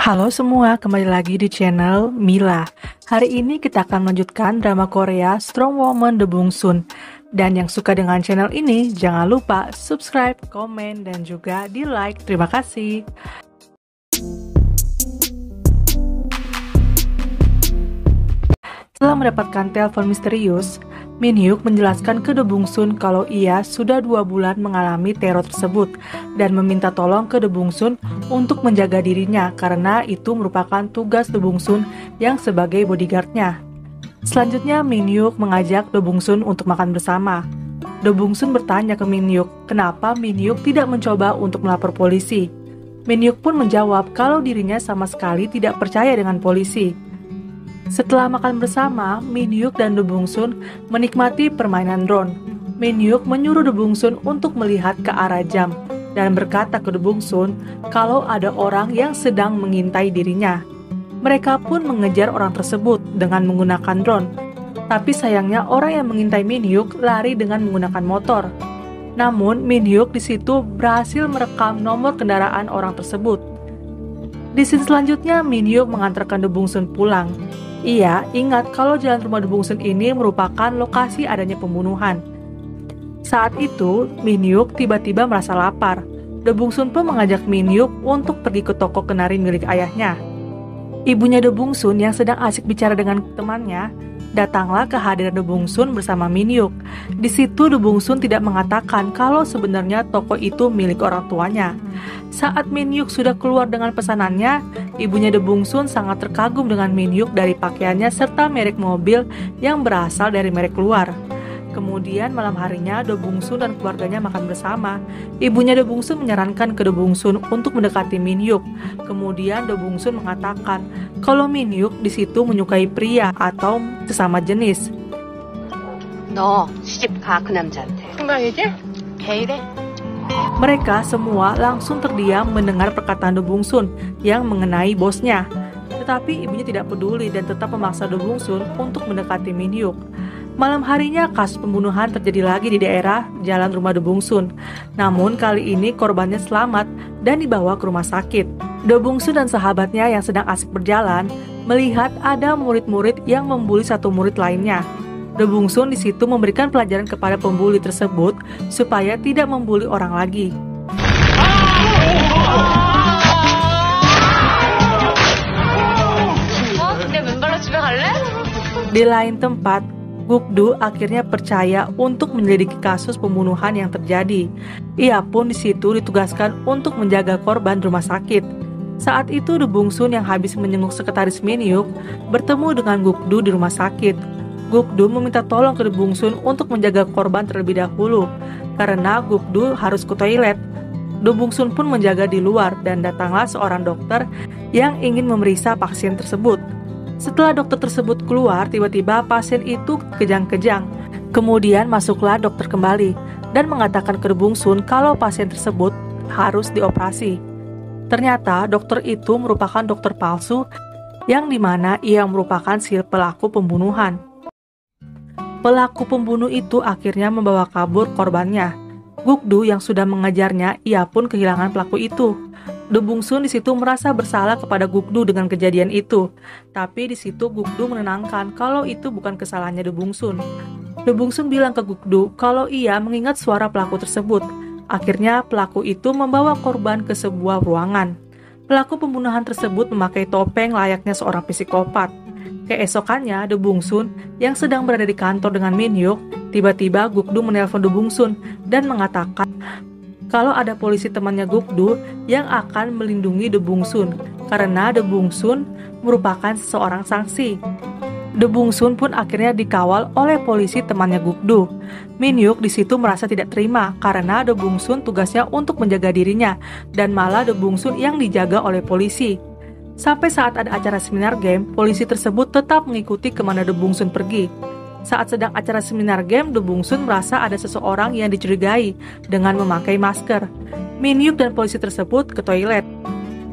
Halo semua, kembali lagi di channel Mila. Hari ini kita akan melanjutkan drama Korea Strong Woman The Bong Soon. Dan yang suka dengan channel ini, jangan lupa subscribe, komen, dan juga di like. Terima kasih. Setelah mendapatkan telepon misterius, Min Hyuk menjelaskan ke Do Bong Soon kalau ia sudah 2 bulan mengalami teror tersebut dan meminta tolong ke Do Bong Soon untuk menjaga dirinya karena itu merupakan tugas Do Bong Soon yang sebagai bodyguardnya. Selanjutnya Min Hyuk mengajak Do Bong Soon untuk makan bersama. Do Bong Soon bertanya ke Min Hyuk kenapa Min Hyuk tidak mencoba untuk melapor polisi. Min Hyuk pun menjawab kalau dirinya sama sekali tidak percaya dengan polisi. Setelah makan bersama, Min Hyuk dan Do Bong Soon menikmati permainan drone. Min Hyuk menyuruh Do Bong Soon untuk melihat ke arah jam dan berkata ke Do Bong Soon kalau ada orang yang sedang mengintai dirinya. Mereka pun mengejar orang tersebut dengan menggunakan drone. Tapi sayangnya orang yang mengintai Min Hyuk lari dengan menggunakan motor. Namun Min Hyuk di situ berhasil merekam nomor kendaraan orang tersebut. Di scene selanjutnya Min Hyuk mengantarkan Do Bong Soon pulang. Ia ingat kalau jalan rumah Do Bong Soon ini merupakan lokasi adanya pembunuhan. Saat itu, Min Hyuk tiba-tiba merasa lapar. Do Bong Soon pun mengajak Min Hyuk untuk pergi ke toko kenari milik ayahnya. Ibunya Do Bong Soon yang sedang asik bicara dengan temannya, datanglah ke hadiran Do Bong Soon bersama Min Hyuk. Di situ Do Bong Soon tidak mengatakan kalau sebenarnya toko itu milik orang tuanya. Saat Min Hyuk sudah keluar dengan pesanannya, ibunya Do Bong Soon sangat terkagum dengan Min Hyuk dari pakaiannya serta merek mobil yang berasal dari merek luar. Kemudian malam harinya Do Bong Soon dan keluarganya makan bersama. Ibunya Do Bong Soon menyarankan ke Do Bong Soon untuk mendekati Min Hyuk. Kemudian Do Bong Soon mengatakan kalau Min Hyuk di situ menyukai pria atau sesama jenis. 너 시집 가 그 남자한테. 금방이지? 개 이래? Mereka semua langsung terdiam mendengar perkataan Do Bong Soon yang mengenai bosnya. Tetapi ibunya tidak peduli dan tetap memaksa Do Bong Soon untuk mendekati Min Hyuk. Malam harinya kasus pembunuhan terjadi lagi di daerah jalan rumah Do Bong Soon. Namun kali ini korbannya selamat dan dibawa ke rumah sakit. Do Bong Soon dan sahabatnya yang sedang asik berjalan melihat ada murid-murid yang membuli satu murid lainnya. Do Bong Soon di situ memberikan pelajaran kepada pembuli tersebut supaya tidak membuli orang lagi. 내 맨발로 집에 갈래? Di lain tempat, Guk-do akhirnya percaya untuk menyelidiki kasus pembunuhan yang terjadi. Ia pun di situ ditugaskan untuk menjaga korban rumah sakit. Saat itu Do Bong Soon yang habis menjenguk sekretaris Min Hyuk bertemu dengan Guk-do di rumah sakit. Guk-do meminta tolong ke Do Bong Soon untuk menjaga korban terlebih dahulu karena Guk-do harus ke toilet. Do Bong Soon pun menjaga di luar dan datanglah seorang dokter yang ingin memeriksa pasien tersebut. Setelah dokter tersebut keluar, tiba-tiba pasien itu kejang-kejang. Kemudian masuklah dokter kembali dan mengatakan ke Do Bong Soon kalau pasien tersebut harus dioperasi. Ternyata dokter itu merupakan dokter palsu yang dimana ia merupakan si pelaku pembunuhan. Pelaku pembunuh itu akhirnya membawa kabur korbannya. Guk-do yang sudah mengajarnya, ia pun kehilangan pelaku itu. Do Bong Soon di situ merasa bersalah kepada Guk-do dengan kejadian itu. Tapi di situ Guk-do menenangkan kalau itu bukan kesalahannya Do Bong Soon. Do Bong Soon bilang ke Guk-do kalau ia mengingat suara pelaku tersebut. Akhirnya pelaku itu membawa korban ke sebuah ruangan. Pelaku pembunuhan tersebut memakai topeng layaknya seorang psikopat. Keesokannya, Do Bong Soon yang sedang berada di kantor dengan Min Hyuk, tiba-tiba Guk-do menelpon Do Bong Soon dan mengatakan kalau ada polisi temannya Guk-do yang akan melindungi Do Bong Soon karena Do Bong Soon merupakan seseorang saksi. Do Bong Soon pun akhirnya dikawal oleh polisi temannya Guk-do. Min Hyuk di situ merasa tidak terima karena Do Bong Soon tugasnya untuk menjaga dirinya dan malah Do Bong Soon yang dijaga oleh polisi. Sampai saat ada acara seminar game, polisi tersebut tetap mengikuti kemana Do Bong Soon pergi. Saat sedang acara seminar game, Do Bong Soon merasa ada seseorang yang dicurigai dengan memakai masker. Min Hyuk dan polisi tersebut ke toilet.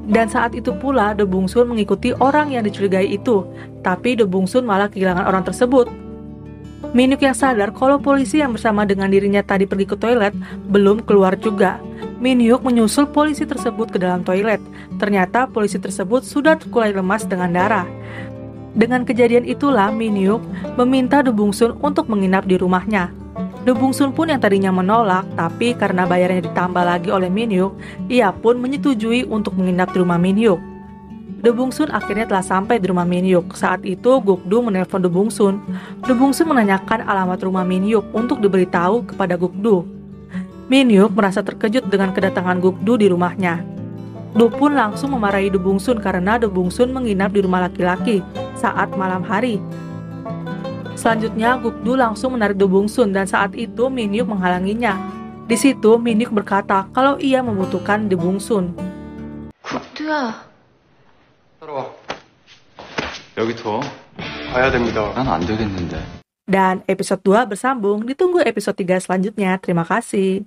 Dan saat itu pula Do Bong Soon mengikuti orang yang dicurigai itu, tapi Do Bong Soon malah kehilangan orang tersebut. Min Hyuk yang sadar kalau polisi yang bersama dengan dirinya tadi pergi ke toilet belum keluar juga. Min-hyuk menyusul polisi tersebut ke dalam toilet. Ternyata polisi tersebut sudah terkulai lemas dengan darah. Dengan kejadian itulah Min-hyuk meminta Do Bung-sun untuk menginap di rumahnya. Do Bung-sun pun yang tadinya menolak, tapi karena bayarnya ditambah lagi oleh Min-hyuk, ia pun menyetujui untuk menginap di rumah Min-hyuk. Do Bung-sun akhirnya telah sampai di rumah Min-hyuk. Saat itu Guk-do menelpon Do Bung-sun. Do Bung-sun menanyakan alamat rumah Min-hyuk untuk diberitahu kepada Guk-do. Min-hyuk merasa terkejut dengan kedatangan Guk-do di rumahnya. Do pun langsung memarahi Do Bung-sun karena Do Bung-sun menginap di rumah laki-laki saat malam hari. Selanjutnya Guk-do langsung menarik Do Bung-sun dan saat itu Min-hyuk menghalanginya. Di situ Min-hyuk berkata kalau ia membutuhkan Do Bung-sun. 국두야. 따라와. 여기 둬. 가야 됩니다. 난 안 되겠는데. Dan episode 2 bersambung, ditunggu episode 3 selanjutnya. Terima kasih.